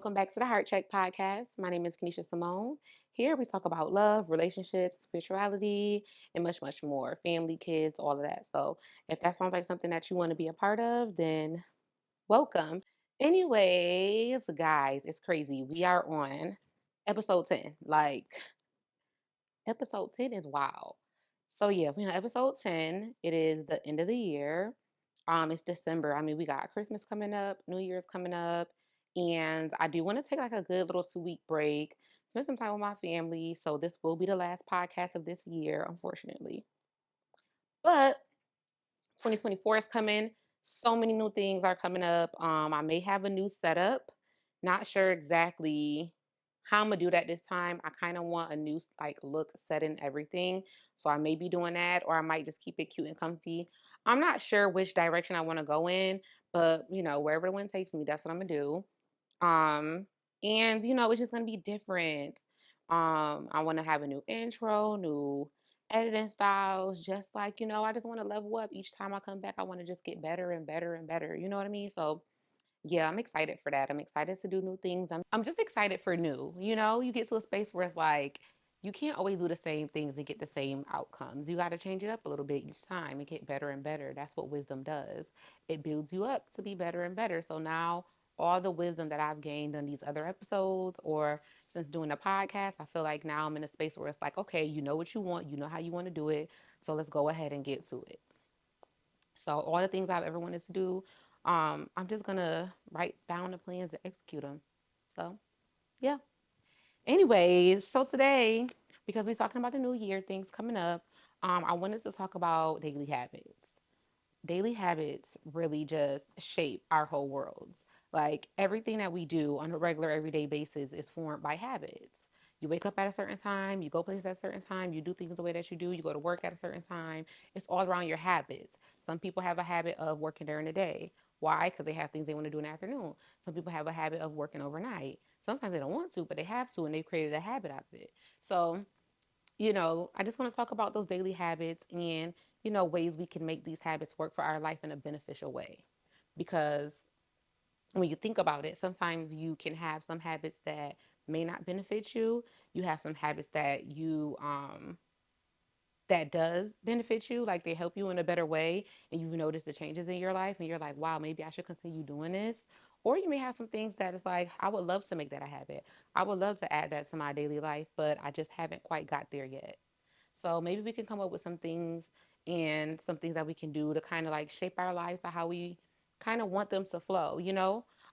welcome back to the Heart Check podcast. My name is Kenesha Simone. Here we talk about love, relationships, spirituality, and much, much more. Family, kids, all of that. So if that sounds like something that you want to be a part of, then welcome. Anyways, guys, it's crazy. We are on episode 10. Episode 10 is wild. So yeah, we're on episode 10. It is the end of the year. It's December. I mean, we got Christmas coming up, New Year's coming up, and I do want to take like a good little 2 week break, spend some time with my family. So this will be the last podcast of this year, unfortunately. But 2024 is coming. So many new things are coming up. I may have a new setup. Not sure exactly how I'm gonna do that this time. I kind of want a new like look, setting everything. So I may be doing that, or I might just keep it cute and comfy. I'm not sure which direction I want to go in, but wherever the wind takes me, that's what I'm gonna do. Um, and it's just gonna be different. I want to have a new intro, new editing styles, just like, I just want to level up each time I come back. I want to just get better and better and better. You know what I mean? So yeah, I'm excited for that. I'm excited to do new things. I'm just excited for new. You get to a space where it's like you can't always do the same things and get the same outcomes. You got to change it up a little bit each time and get better and better. That's what wisdom does. It builds you up to be better and better. So now all the wisdom that I've gained on these other episodes or since doing the podcast, I feel like now I'm in a space where it's like, okay, you know what you want, you know how you want to do it. So let's go ahead and get to it. So all the things I've ever wanted to do, I'm just gonna write down the plans and execute them. So yeah. Anyways, so today, because we're talking about the new year, things coming up, I wanted to talk about daily habits. Daily habits really just shape our whole worlds. Like everything that we do on a regular everyday basis is formed by habits. You wake up at a certain time, you go places at a certain time, you do things the way that you do, you go to work at a certain time. It's all around your habits. Some people have a habit of working during the day. Why? Because they have things they want to do in the afternoon. Some people have a habit of working overnight. Sometimes they don't want to, but they have to, and they've created a habit out of it. So I just want to talk about those daily habits and, ways we can make these habits work for our life in a beneficial way. Because when you think about it, sometimes you can have some habits that may not benefit you. You have some habits that does benefit you, like they help you in a better way, and you've noticed the changes in your life, and you're like, wow, maybe I should continue doing this. Or you may have some things that is like, I would love to make that a habit. I would love to add that to my daily life, but I just haven't quite got there yet. So maybe we can come up with some things and some things that we can do to kind of like shape our lives to how we kind of want them to flow.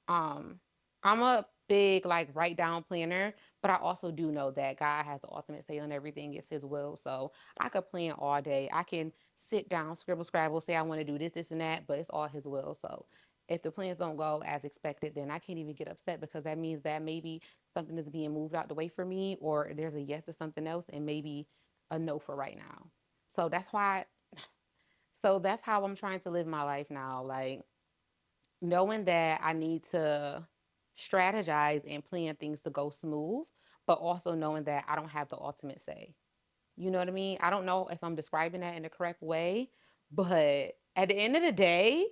Um, I'm a big like write down planner, but I also do know that God has the ultimate say on everything. It's his will. So I could plan all day. I can sit down, scribble, scrabble, say I want to do this, this, and that, but it's all his will. So if the plans don't go as expected, then I can't even get upset because that means that maybe something is being moved out the way for me, or there's a yes to something else, and maybe a no for right now. So that's how I'm trying to live my life now. Like knowing that I need to strategize and plan things to go smooth, but also knowing that I don't have the ultimate say. You know what I mean? I don't know if I'm describing that in the correct way, but at the end of the day,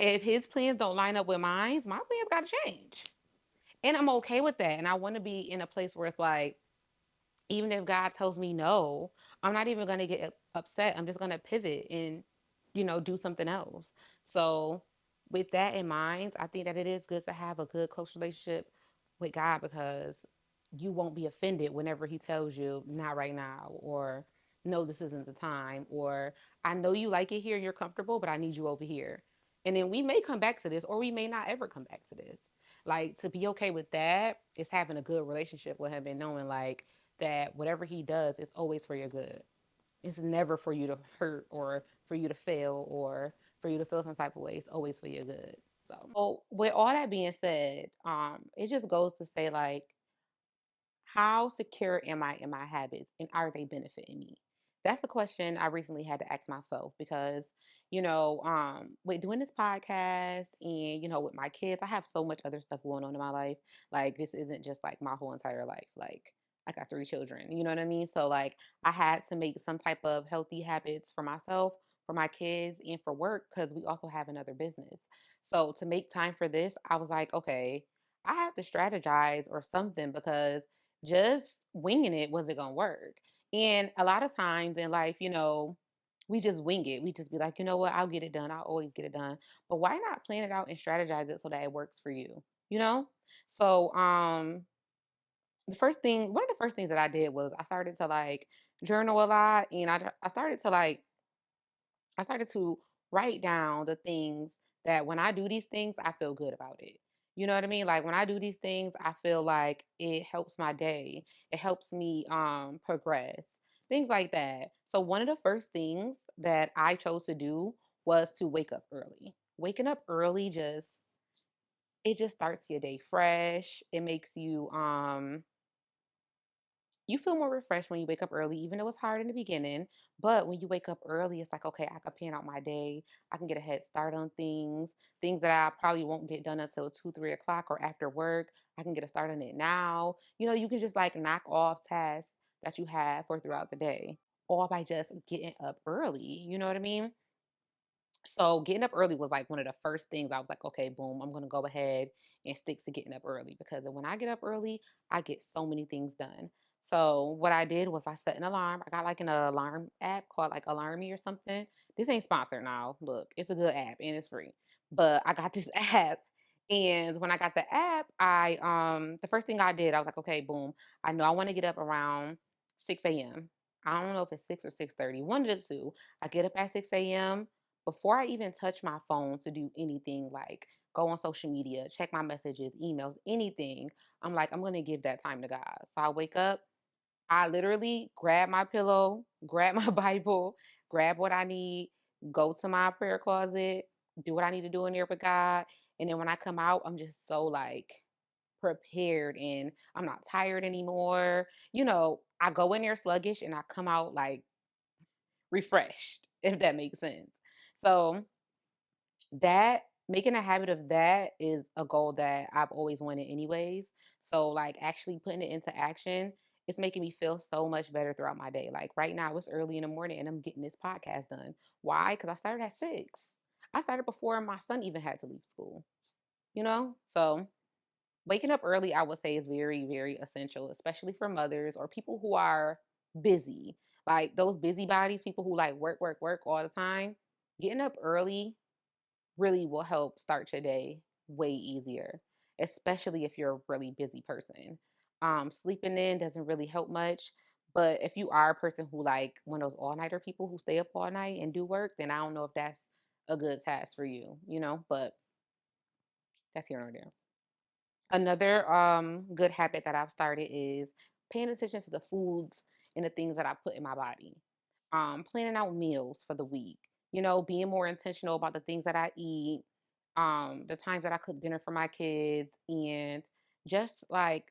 if his plans don't line up with mine, my plans got to change. And I'm okay with that. And I want to be in a place where it's like, even if God tells me no, I'm not even going to get upset. I'm just going to pivot and, do something else. So, with that in mind, I think that it is good to have a good, close relationship with God because you won't be offended whenever He tells you, not right now, or no, this isn't the time, or I know you like it here, you're comfortable, but I need you over here. And then we may come back to this, or we may not ever come back to this. Like, to be okay with that is having a good relationship with Him and knowing, like, that whatever he does is always for your good. It's never for you to hurt or for you to fail or for you to feel some type of way. It's always for your good. So with all that being said, it just goes to say like, how secure am I in my habits and are they benefiting me? That's the question I recently had to ask myself because, with doing this podcast and, with my kids, I have so much other stuff going on in my life. Like, this isn't just like my whole entire life. Like, I got 3 children, you know what I mean? So, like, I had to make some type of healthy habits for myself, for my kids, and for work because we also have another business. So, to make time for this, I was like, okay, I had to strategize or something because just winging it wasn't gonna work. And a lot of times in life, we just wing it. We just be like, you know what, I'll get it done. I'll always get it done. But why not plan it out and strategize it so that it works for you? You know? So one of the first things that I did was I started to like journal a lot, and I started to write down the things that when I do these things, I feel good about it. You know what I mean? Like when I do these things, I feel like it helps my day. It helps me progress. Things like that. So one of the first things that I chose to do was to wake up early. Waking up early just starts your day fresh. It makes you feel more refreshed when you wake up early, even though it's hard in the beginning. But when you wake up early, it's like, okay, I can plan out my day. I can get a head start on things that I probably won't get done until 2, 3 o'clock or after work. I can get a start on it now. You can just like knock off tasks that you have for throughout the day, all by just getting up early. You know what I mean? So getting up early was like one of the first things I was like, okay, boom, I'm gonna go ahead and stick to getting up early because when I get up early, I get so many things done. So what I did was I set an alarm. I got like an alarm app called like Alarm Me or something. This ain't sponsored now. Look, it's a good app and it's free. But I got this app, and when I got the app, I the first thing I did, I was like, okay, boom. I know I want to get up around 6 a.m. I don't know if it's 6 or 6:30. One of the two. I get up at 6 a.m. Before I even touch my phone to do anything like go on social media, check my messages, emails, anything, I'm like, I'm going to give that time to God. So I wake up, I literally grab my pillow, grab my Bible, grab what I need, go to my prayer closet, do what I need to do in there with God. And then when I come out, I'm just so like prepared and I'm not tired anymore. I go in there sluggish and I come out like refreshed, if that makes sense. So that making a habit of that is a goal that I've always wanted anyways. So like actually putting it into action, it's making me feel so much better throughout my day. Like right now it's early in the morning and I'm getting this podcast done. Why? Cuz I started at 6. I started before my son even had to leave school, you know? So waking up early I would say is very very essential, especially for mothers or people who are busy. Like those busybodies, people who like work work work all the time. Getting up early really will help start your day way easier, especially if you're a really busy person. Sleeping in doesn't really help much, but if you are a person who like one of those all nighter people who stay up all night and do work, then I don't know if that's a good task for you, but that's here or there. Another good habit that I've started is paying attention to the foods and the things that I put in my body. Planning out meals for the week. Being more intentional about the things that I eat, the times that I cook dinner for my kids, and just like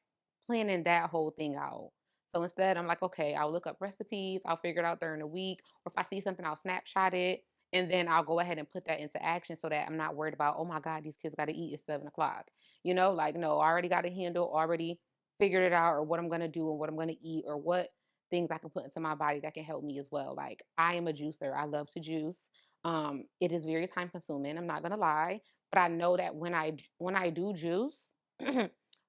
planning that whole thing out. So instead, I'm like, okay, I'll look up recipes, I'll figure it out during the week, or if I see something, I'll snapshot it, and then I'll go ahead and put that into action so that I'm not worried about, oh my God, these kids got to eat at 7 o'clock. Like, no, I already got a handle, already figured it out, or what I'm going to do and what I'm going to eat, or what things I can put into my body that can help me as well. Like, I am a juicer, I love to juice. It is very time consuming, I'm not going to lie, but I know that when I do juice,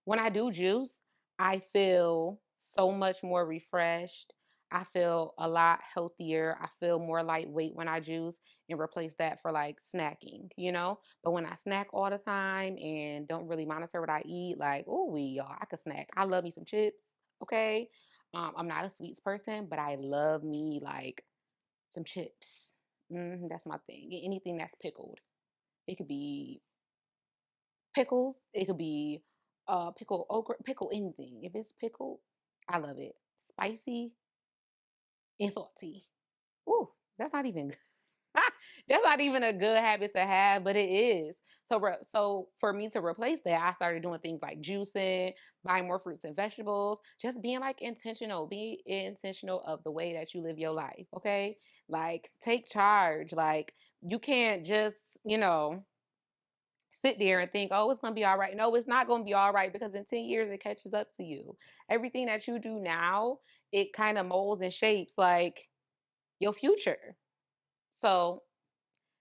when I do juice, I feel so much more refreshed. I feel a lot healthier. I feel more lightweight when I juice and replace that for like snacking. But when I snack all the time and don't really monitor what I eat, like, oh, y'all, I could snack. I love me some chips. Okay. I'm not a sweets person, but I love me like some chips. That's my thing. Anything that's pickled. It could be pickles. It could be pickle okra, pickle anything. If it's pickled, I love it. Spicy and salty. Ooh, that's not even that's not even a good habit to have, but it is. So for me to replace that, I started doing things like juicing, buying more fruits and vegetables, just being like intentional. Be intentional of the way that you live your life. Okay, like take charge. Like you can't just you know sit there and think, oh, it's going to be all right. No, it's not going to be all right because in 10 years it catches up to you. Everything that you do now, it kind of molds and shapes like your future. So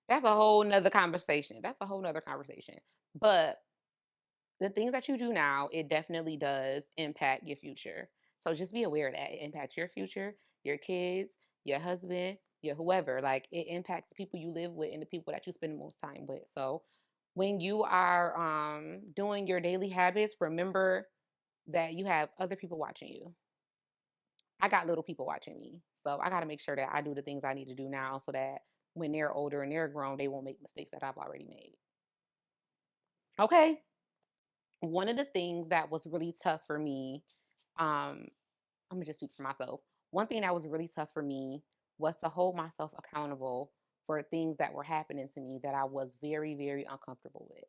that's a whole nother conversation. That's a whole nother conversation. But The things that you do now, it definitely does impact your future. So just be aware of that. It impacts your future, your kids, your husband, your whoever. Like it impacts the people you live with and the people that you spend the most time with. So when you are doing your daily habits, remember that you have other people watching you. I got little people watching me. So I got to make sure that I do the things I need to do now so that when they're older and they're grown, they won't make mistakes that I've already made. Okay. One of the things that was really tough for me, um, I'm gonna just speak for myself. One thing that was really tough for me was to hold myself accountable for things that were happening to me that I was very, very uncomfortable with.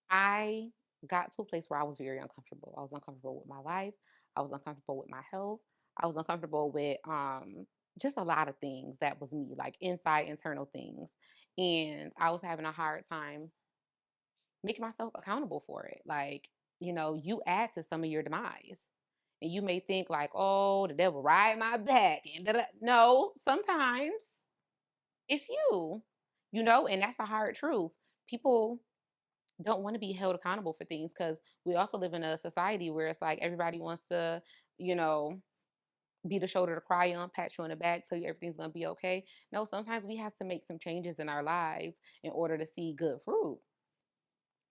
I got to a place where I was very uncomfortable. I was uncomfortable with my life. I was uncomfortable with my health. I was uncomfortable with just a lot of things that was me, like inside internal things. And I was having a hard time making myself accountable for it. Like, you add to some of your demise. And you may think like, oh, the devil ride my back. And no, sometimes it's you, and that's a hard truth. People don't want to be held accountable for things because we also live in a society where it's like everybody wants to, you know, be the shoulder to cry on, pat you on the back, tell you everything's gonna be okay. No, sometimes we have to make some changes in our lives in order to see good fruit.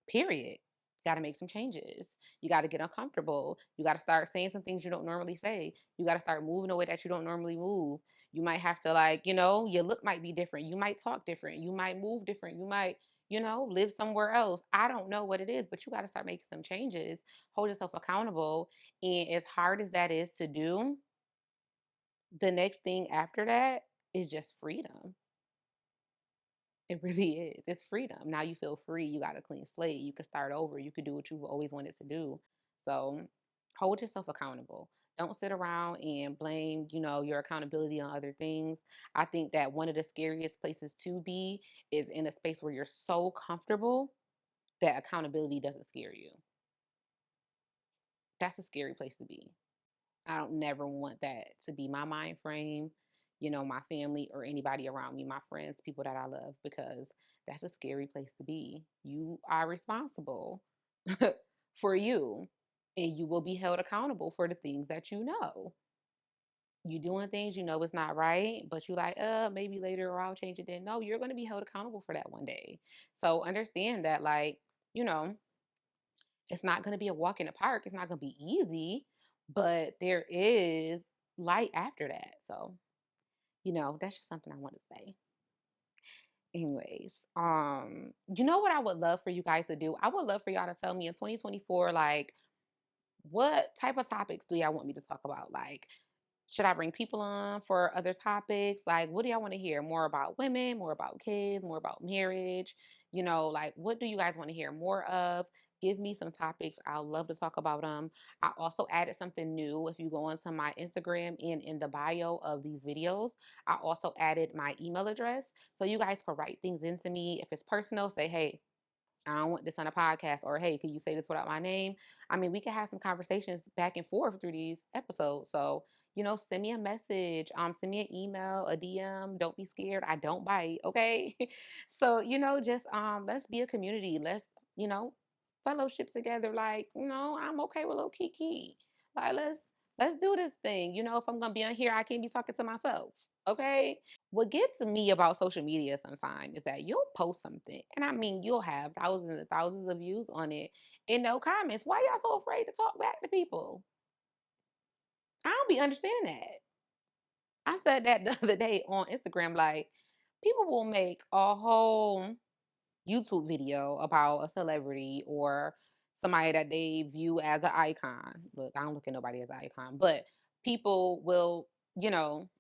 Period. Got to make some changes. You got to get uncomfortable. You got to start saying some things you don't normally say. You got to start moving the way that you don't normally move. You might have to, like, your look might be different. You might talk different. You might move different. You might, live somewhere else. I don't know what it is, but you got to start making some changes. Hold yourself accountable. And as hard as that is to do, the next thing after that is just freedom. It really is. It's freedom. Now you feel free. You got a clean slate. You can start over. You could do what you've always wanted to do. So hold yourself accountable. Don't sit around and blame, your accountability on other things. I think that one of the scariest places to be is in a space where you're so comfortable that accountability doesn't scare you. That's a scary place to be. I don't never want that to be my mind frame, my family or anybody around me, my friends, people that I love, because that's a scary place to be. You are responsible for you, and you will be held accountable for the things that you know. You doing things you know it's not right, but you like, maybe later or I'll change it then. No, you're gonna be held accountable for that one day. So understand that like, you know, it's not going to be a walk in the park. It's not going to be easy, but there is light after that. So, that's just something I want to say. Anyways, you know what I would love for you guys to do? I would love for y'all to tell me in 2024, like, what type of topics do y'all want me to talk about? Like, should I bring people on for other topics? Like, what do y'all want to hear? More about women, more about kids, more about marriage? Like, what do you guys want to hear more of? Give me some topics. I'll love to talk about them. I also added something new. If you go onto my Instagram and in the bio of these videos, I also added my email address. So you guys can write things into me. If it's personal, say, hey, I don't want this on a podcast, or hey, can you say this without my name? I mean, we can have some conversations back and forth through these episodes. So, send me a message, send me an email, a DM. Don't be scared. I don't bite. Okay. So, just let's be a community. Let's, you know, fellowship together. Like, I'm okay with little Kiki. Like, let's do this thing. If I'm gonna be on here, I can't be talking to myself. Okay. What gets me about social media sometimes is that you'll post something, and I mean, you'll have thousands and thousands of views on it and no comments. Why y'all so afraid to talk back to people? I don't be understanding that. I said that the other day on Instagram. Like, people will make a whole YouTube video about a celebrity or somebody that they view as an icon. Look, I don't look at nobody as an icon, but people will, you know,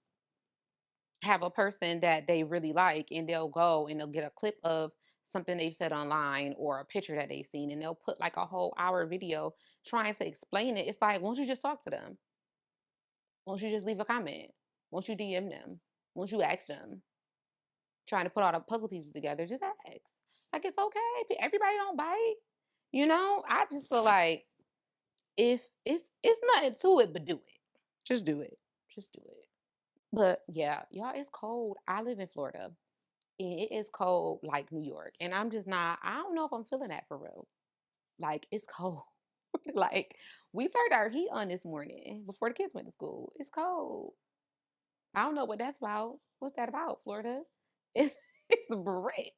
have a person that they really like and they'll go and they'll get a clip of something they've said online or a picture that they've seen and they'll put like a whole hour video trying to explain it. It's like, won't you just talk to them? Won't you just leave a comment? Won't you DM them? Won't you ask them? Trying to put all the puzzle pieces together, just ask. Like, it's okay. Everybody don't bite. I just feel like if it's nothing to it but do it. Just do it. Just do it. But yeah, y'all, it's cold. I live in Florida. And it is cold like New York. And I'm just not, I don't know if I'm feeling that for real. Like it's cold. Like we turned our heat on this morning before the kids went to school. It's cold. I don't know what that's about. What's that about, Florida? It's it's brick.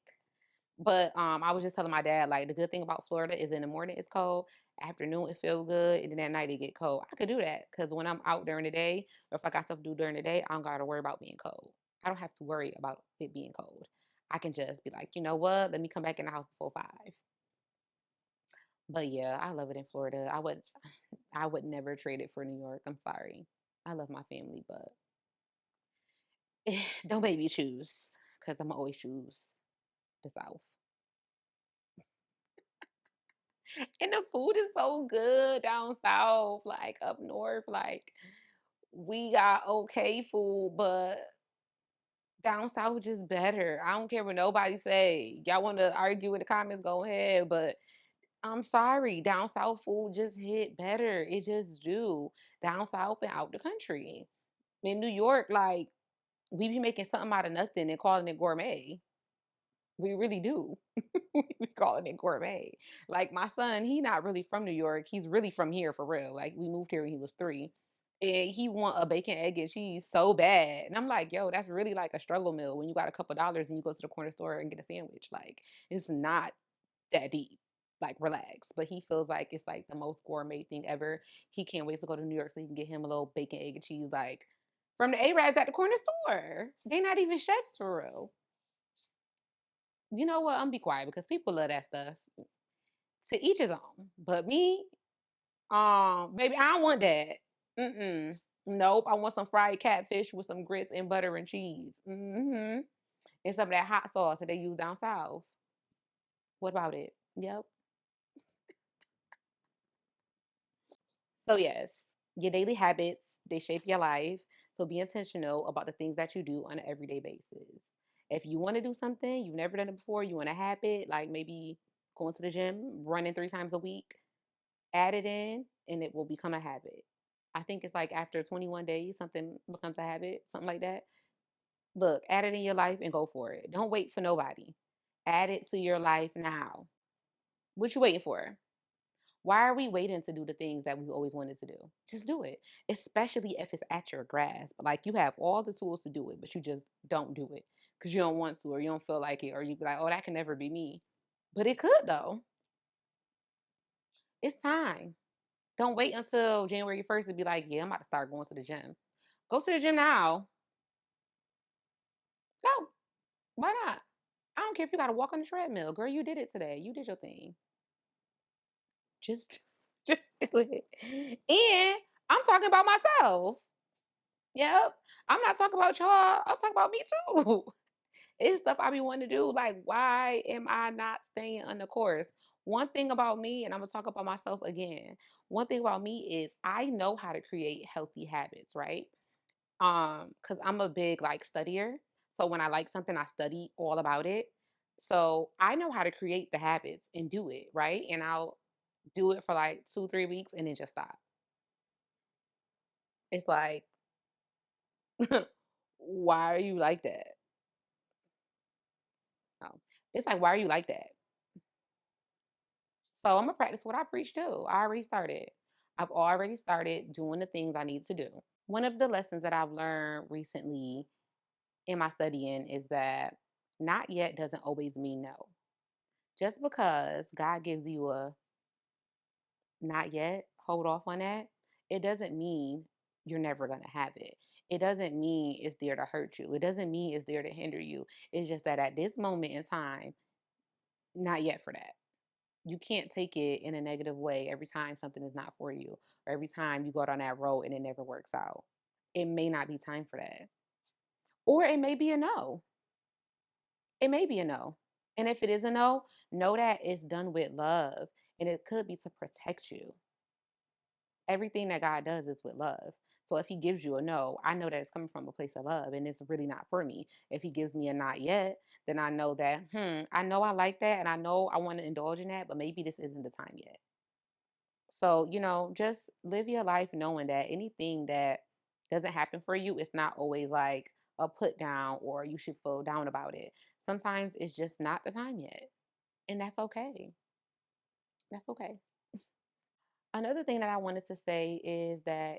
But I was just telling my dad like the good thing about Florida is in the morning it's cold, afternoon it feels good, and then at night it get cold. I could do that because when I'm out during the day, or if I got stuff to do during the day, I don't gotta worry about being cold. I don't have to worry about it being cold. I can just be like, you know what? Let me come back in the house before 5. But yeah, I love it in Florida. I would never trade it for New York. I'm sorry. I love my family, but don't make me choose because I'm always choose the South. And the food is so good down south, like up north. Like we got okay food, but down south just better. I don't care what nobody say. Y'all want to argue in the comments, go ahead. But I'm sorry, down south food just hit better. It just do. Down south and out the country. In New York, like we be making something out of nothing and calling it gourmet. We really do. We calling it gourmet. Like my son, he not really from New York. He's really from here for real. Like we moved here when he was 3. And he want a bacon, egg, and cheese so bad. And I'm like, yo, that's really like a struggle meal when you got a couple dollars and you go to the corner store and get a sandwich. Like it's not that deep. Like relax. But he feels like it's like the most gourmet thing ever. He can't wait to go to New York so he can get him a little bacon, egg, and cheese like from the Arabs at the corner store. They not even chefs for real. You know what? I'm be quiet because people love that stuff. To each his own. But me, baby, I don't want that. Mm-mm. Nope. I want some fried catfish with some grits and butter and cheese. Mm-hmm. And some of that hot sauce that they use down south. What about it? Yep. So yes, your daily habits, they shape your life. So be intentional about the things that you do on an everyday basis. If you want to do something, you've never done it before, you want a habit, like maybe going to the gym, running 3 times a week, add it in and it will become a habit. I think it's like after 21 days, something becomes a habit, something like that. Look, add it in your life and go for it. Don't wait for nobody. Add it to your life now. What you waiting for? Why are we waiting to do the things that we've always wanted to do? Just do it, especially if it's at your grasp. Like you have all the tools to do it, but you just don't do it because you don't want to, or you don't feel like it, or you be like, oh, that can never be me. But it could though. It's time. Don't wait until January 1st to be like, yeah, I'm about to start going to the gym. Go to the gym now. Go. Why not? I don't care if you got to walk on the treadmill. Girl, you did it today. You did your thing. Just just do it. And I'm talking about myself. Yep. I'm not talking about y'all. I'm talking about me too. It's stuff I be wanting to do. Like, why am I not staying on the course? One thing about me, and I'm gonna talk about myself again. One thing about me is I know how to create healthy habits, right? Because I'm a big like studier. So when I like something, I study all about it. So I know how to create the habits and do it, right? And I'll do it for like 2, 3 weeks and then just stop. It's like, why are you like that? No. It's like, why are you like that? So I'm gonna practice what I preach too. I already started. I've already started doing the things I need to do. One of the lessons that I've learned recently in my studying is that not yet doesn't always mean no. Just because God gives you a not yet, hold off on that, it doesn't mean you're never going to have it. It doesn't mean it's there to hurt you. It doesn't mean it's there to hinder you. It's just that at this moment in time, not yet for that. You can't take it in a negative way every time something is not for you or every time you go down that road and it never works out. It may not be time for that. Or it may be a no. It may be a no. And if it is a no, know that it's done with love and it could be to protect you. Everything that God does is with love. So if he gives you a no, I know that it's coming from a place of love and it's really not for me. If he gives me a not yet, then I know that, I know I like that and I know I want to indulge in that, but maybe this isn't the time yet. So, just live your life knowing that anything that doesn't happen for you, it's not always like a put down or you should feel down about it. Sometimes it's just not the time yet. And that's okay. That's okay. Another thing that I wanted to say is that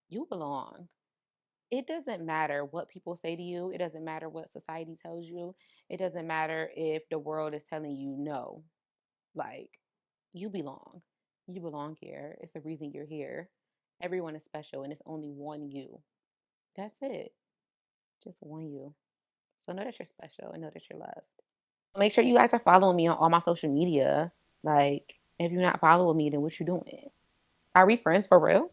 you belong. It doesn't matter what people say to you. It doesn't matter what society tells you. It doesn't matter if the world is telling you no. Like, you belong. You belong here. It's the reason you're here. Everyone is special, and it's only one you. That's it. Just one you. So know that you're special and know that you're loved. Make sure you guys are following me on all my social media. Like, if you're not following me, then what you doing? Are we friends for real?